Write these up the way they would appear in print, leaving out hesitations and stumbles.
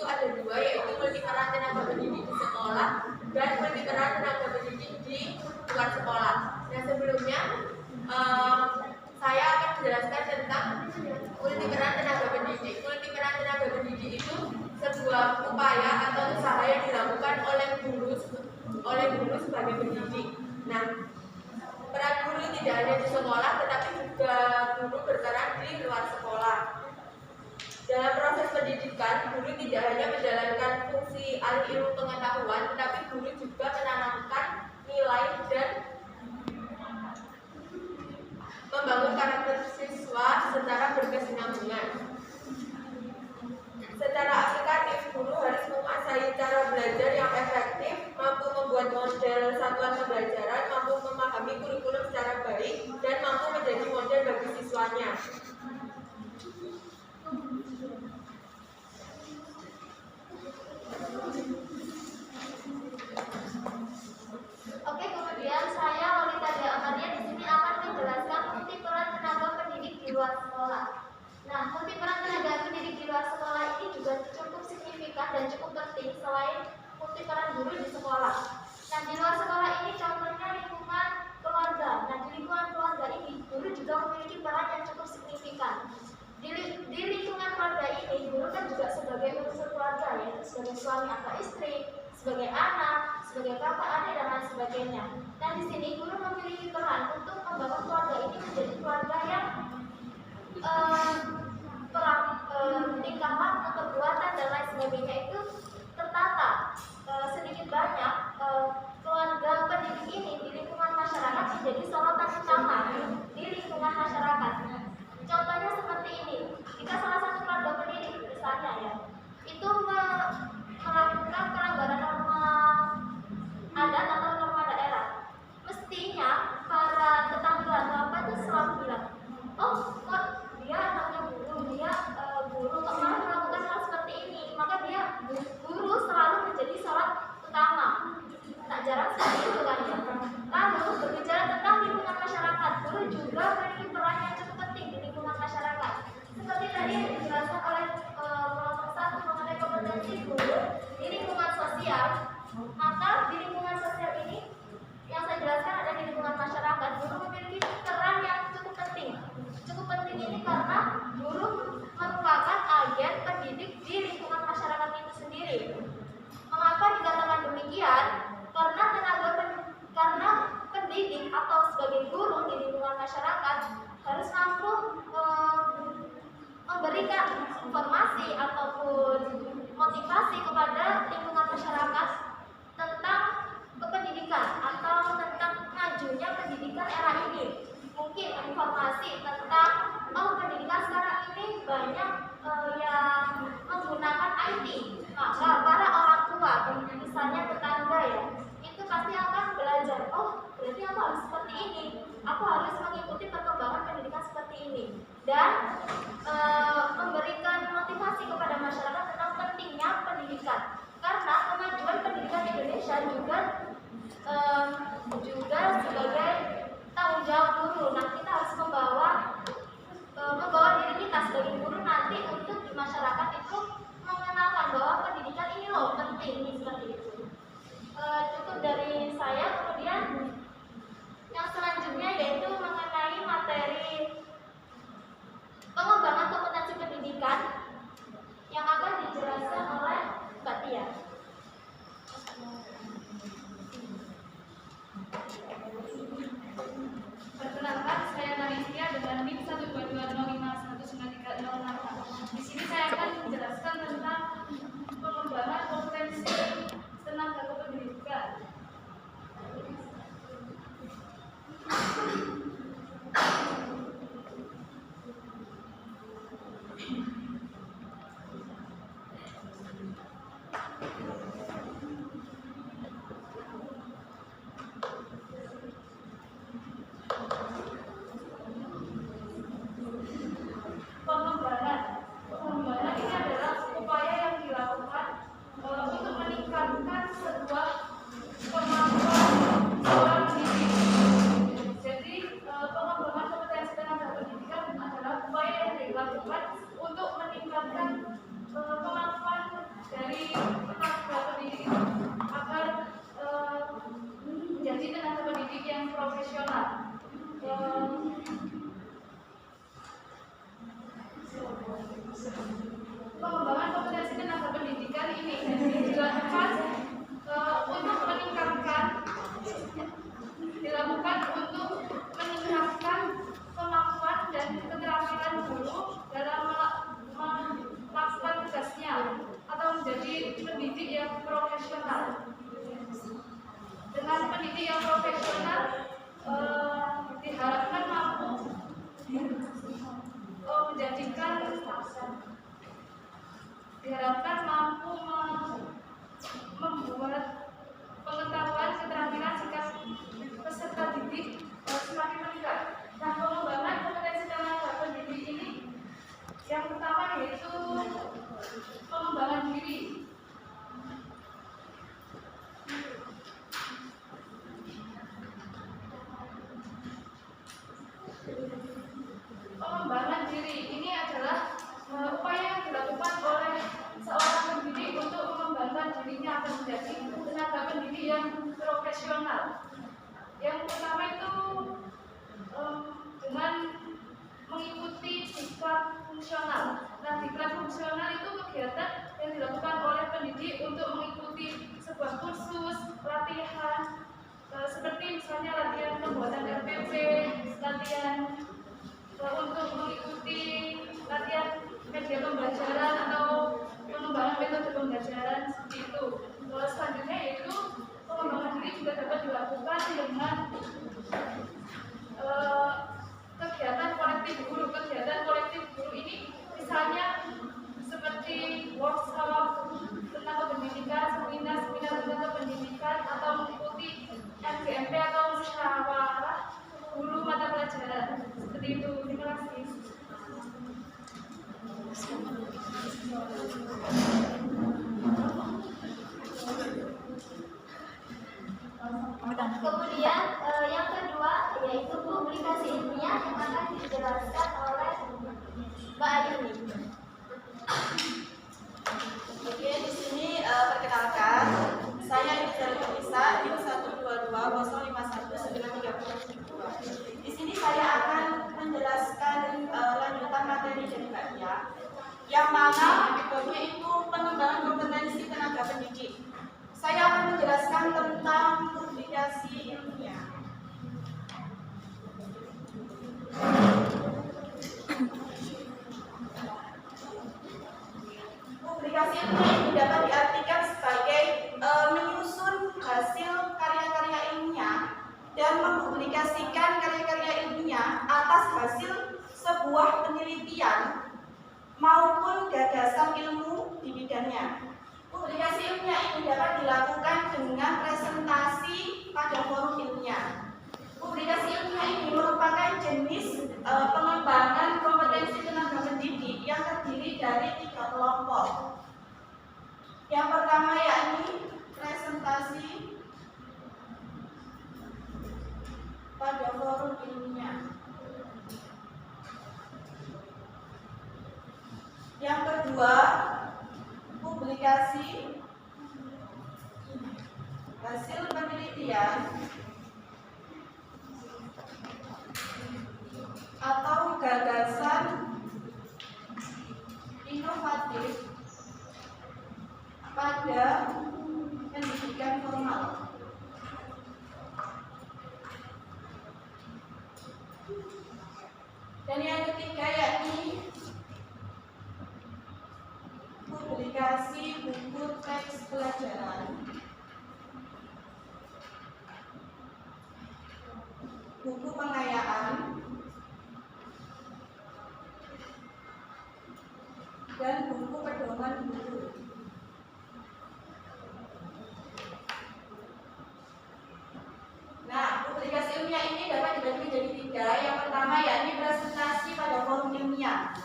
ada dua, yaitu multiperan tenaga pendidik di sekolah dan multiperan tenaga pendidik di luar sekolah. Nah, sebelumnya saya akan menjelaskan tentang multiperan tenaga pendidik. Multiperan tenaga pendidik itu sebuah upaya atau usaha yang dilakukan oleh guru sebagai pendidik. Nah, peran guru tidak hanya di sekolah, tetapi juga guru berperan di luar sekolah. Dalam proses pendidikan, guru tidak hanya menjalankan fungsi ahli ilmu pengetahuan, tetapi guru juga menanamkan nilai dan membangun karakter siswa secara berkesinambungan. Secara aplikatif, guru harus menguasai cara belajar yang efektif, mampu membuat model satuan pembelajaran, mampu memahami kurikulum secara baik, dan mampu menjadi model bagi siswanya. Oke, kemudian saya Lolita Dea Amalia di sini akan menjelaskan multiperan tenaga pendidik di luar sekolah. Nah, multiperan tenaga pendidik di luar sekolah ini juga cukup signifikan dan cukup penting selain multiperan guru di sekolah. Nah, di luar sekolah ini contohnya lingkungan keluarga. Nah, di lingkungan keluarga ini guru juga memiliki peran yang cukup signifikan. Di lingkungan keluarga ini guru kan juga sebagai unsur keluarga, yaitu sebagai suami atau istri, sebagai anak, sebagai kakak, adik, dan lain sebagainya. Dan di sini guru memiliki peran untuk membangun keluarga ini menjadi keluarga yang tingkah laku, perbuatan, dan lain sebagainya itu tertata. Sedikit banyak keluarga pendidik ini di lingkungan masyarakat menjadi sorotan utama di lingkungan masyarakat. Contohnya seperti ini, jika salah satu keluarga pendidik misalnya ya, itu melakukan pelanggaran norma adat atau norma daerah, mestinya para tetangga atau apa itu selalu bilang, oh kok dia anaknya guru, dia guru kok malah melakukan hal seperti ini, maka dia tenaga pendidik itu agar menjadi tenaga pendidik yang profesional. Pengembangan kompetensi tenaga pendidikan ini dilakukan untuk meningkatkan kemampuan dan keterampilan guru dalam melakukan tugasnya atau menjadi pendidik yang profesional. Dengan pendidik yang profesional diharapkan mampu membuat pengetahuan keterampilan sikap peserta didik semakin meningkat. Nah, pengembangan kompetensi tenaga pendidik ini yang pertama yaitu pengembangan diri. Pengembangan diri ini adalah upaya yang dilakukan oleh seorang pendidik untuk mengembangkan dirinya agar menjadi tenaga pendidik yang profesional. Yang pertama itu dengan mengikuti diklat fungsional. Nah, diklat fungsional itu kegiatan yang dilakukan oleh pendidik untuk mengikuti sebuah kursus, latihan, seperti misalnya latihan pembuatan RPP, latihan untuk mengikuti latihan media pembelajaran atau pengembangan metode pembelajaran seperti itu. Selanjutnya yaitu pengembangan diri juga dapat dilakukan dengan kegiatan kolektif guru. Kegiatan kolektif guru ini misalnya seperti workshop tentang pendidikan, seminar tentang pendidikan, atau mengikuti MGMP atau musyawarah guru mata pelajaran. Seperti itu. Terima kasih. Kemudian yang kedua yaitu publikasi ilmiah yang akan dijelaskan oleh Mbak Ayuni. Oke, di sini perkenalkan, saya Elizabeth Nisa di 122-051-932. Di sini saya akan menjelaskan lanjutan materi dari Mbak Tia, yang mana metodenya itu pengembangan kompetensi tenaga pendidik. Saya akan menjelaskan tentang publikasi ilmiah. Publikasi ilmiah ini dapat diartikan sebagai menyusun hasil karya-karya ilmiah dan mempublikasikan karya-karya ilmiah atas hasil sebuah penelitian maupun gagasan ilmu di bidangnya. Publikasi ilmiah ini dapat dilakukan dengan presentasi pada forum ilmiah. Publikasi ilmiah ini merupakan jenis pengembangan kompetensi tenaga pendidik yang terdiri dari 3 kelompok. Yang pertama yakni presentasi pada forum ilmiah. Yang kedua, publikasi hasil penelitian atau gagasan inovatif pada pendidikan formal. Dan yang ketiga yakni publikasi buku teks pelajaran, buku pengayaan, dan buku pedoman guru. Nah, publikasi ilmiah ini dapat dibagi menjadi 3. Yang pertama yakni presentasi pada forum ilmiah.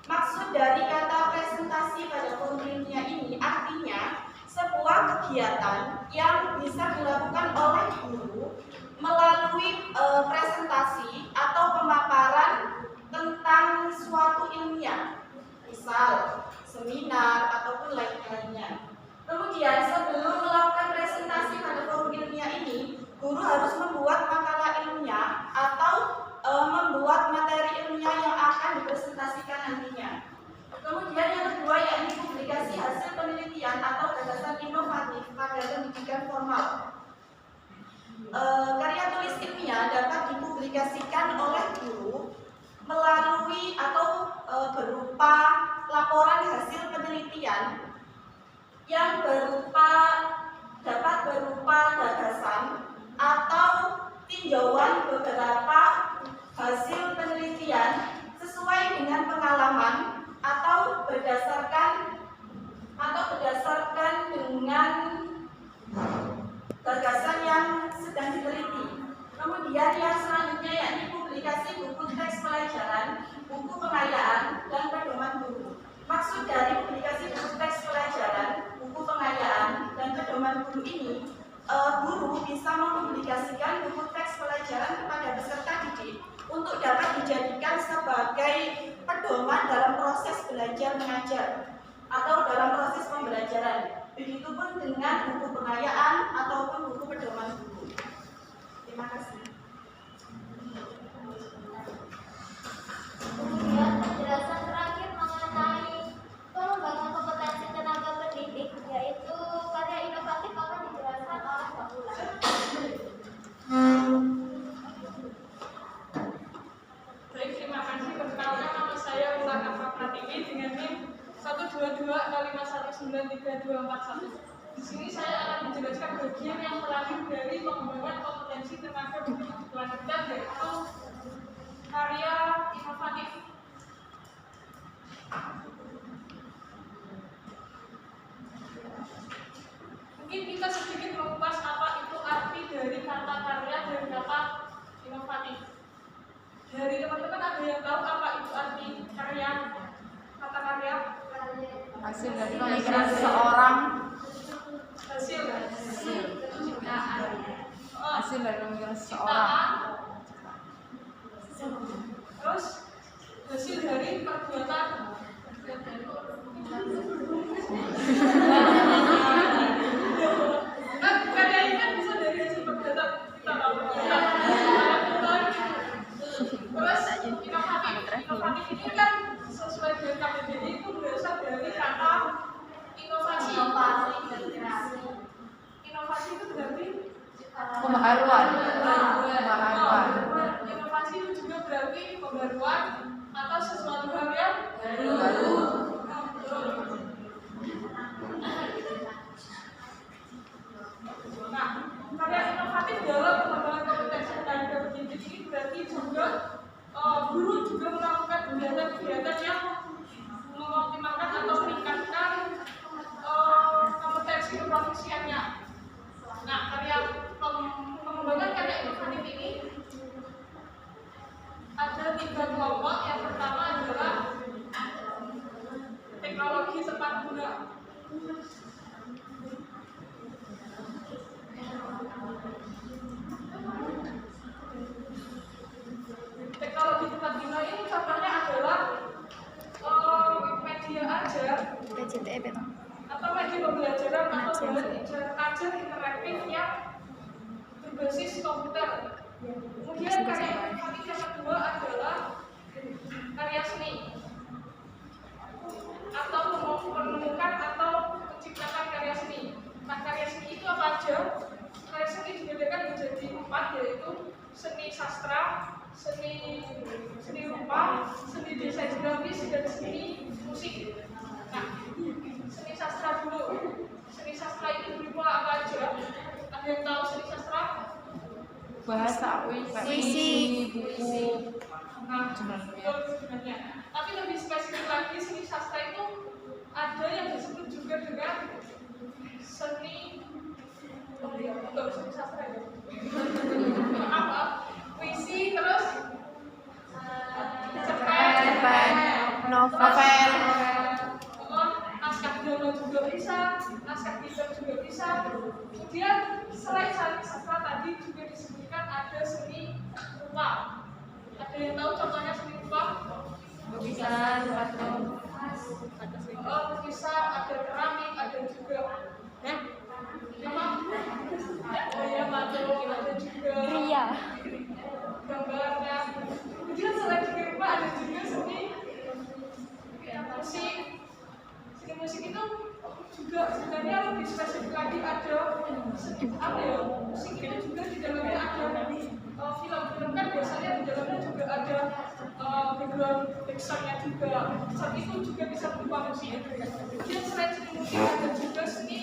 Maksud dari kata presentasi pada forum ilmiah ini artinya sebuah kegiatan yang bisa dilakukan oleh guru melalui presentasi atau pemaparan tentang suatu ilmiah, misal seminar ataupun lain-lainnya. harus membuat makalah ilmiah atau membuat materi ilmiah yang akan dipresentasikan nantinya. Kemudian yang kedua yakni publikasi hasil penelitian atau gagasan inovatif pada pendidikan formal. Karya tulis ilmiah dapat dipublikasikan oleh guru melalui atau berupa laporan hasil penelitian yang dapat berupa gagasan atau tinjauan beberapa hasil penelitian sesuai dengan pengalaman atau berdasarkan dengan gagasan yang sedang diteliti. Kemudian yang selanjutnya yakni publikasi buku teks pelajaran, buku pengayaan, dan pedoman guru. Maksud dari publikasi buku teks pelajaran, buku pengayaan, dan pedoman guru ini, guru bisa mempublikasikan buku teks pelajaran kepada peserta didik untuk dapat dijadikan sebagai pedoman dalam proses belajar mengajar atau dalam proses pembelajaran. Begitupun dengan buku pengayaan ataupun buku pedoman guru. Terima kasih. Kemudian penjelasan terakhir mengenai pengembangan kompetensi tenaga pendidik, yaitu karya inovatif akan dijelaskan oleh Mbak Ulan. Baik, terima kasih. Perkenalkan, nama saya Ulan Afra Pratiwi dengan NIM 122-5193241. Di sini saya akan menjelaskan bagian yang terakhir dari pengembangan kompetensi tenaga pendidik berkelanjutan, yaitu karya inovatif. Mungkin kita sedikit mengupas apa itu arti dari kata karya dan kata inovatif. Dari teman-teman ada yang tahu apa itu arti karya? Kata karya? Hasil dari pemikiran seseorang. Hasil Hasil dari pemikiran seseorang. Terus hasil dari perbuatan. Nah, karya ini kan bisa dari hasil perbuatan kita tahu. Terus inovatif ini kan sesuai dengan KBBI itu berasal dari kata inovasi. Inovasi itu berarti Pembaharuan. Inovasi itu juga berarti pembaruan atau sesuatu hal yang Baru. Nah, karya inovatif dalam pengembangan kompetensi tenaga pendidik ini berarti juga guru juga melakukan kegiatan-kegiatan yang mengoptimalkan atau meningkatkan kompetensi keprofesiannya. Nah, pengembangan karya inovatif ini ada 3 kelompok. Yang pertama adalah teknologi tepat guna. Teknologi tepat guna ini contohnya adalah media ajar atau media pembelajaran atau bahan ajar interaktif yang berbasis komputer. Kemudian karya inovatif yang kedua adalah karya seni atau menemukan atau menciptakan karya seni. Nah, karya seni itu apa aja? Karya seni dibedakan menjadi 4, yaitu seni sastra, seni rupa, seni desain grafis, dan seni musik. Nah, seni sastra dulu. Seni sastra ini berupa apa aja? Ada yang tahu seni sastra? Bahasa, puisi, buku. Nah, betul sebenarnya. Tapi lebih spesifik lagi, seni sastra itu ada yang disebut juga dengan seni seni sastra ya. Apa? Puisi, terus cerpen, novel, naskah drama juga bisa, naskah film juga bisa. Kemudian selain seni sastra tadi juga disebutkan ada seni rupa. Ada yang tahu contohnya seni rupa? lukisan, patung. Bisa ada keramik, ada juga apa? Oh ya, patung, ada juga juga sebenarnya lebih spesifik lagi ada apa ya, musik itu juga di dalamnya ada film-film kan biasanya di dalamnya juga ada background backsoundnya juga, saat itu juga bisa berupa musik. Kemudian selain seni musik ada juga seni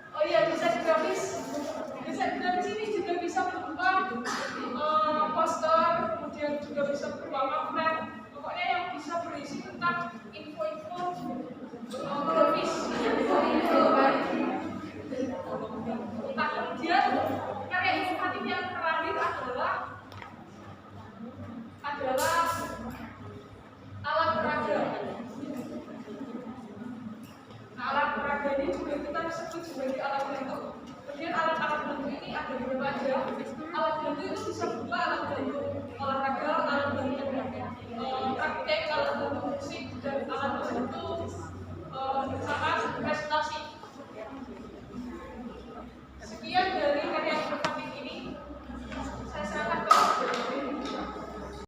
oh iya, desain grafis. Desain grafis ini juga bisa berupa poster, kemudian juga bisa berupa pamflet,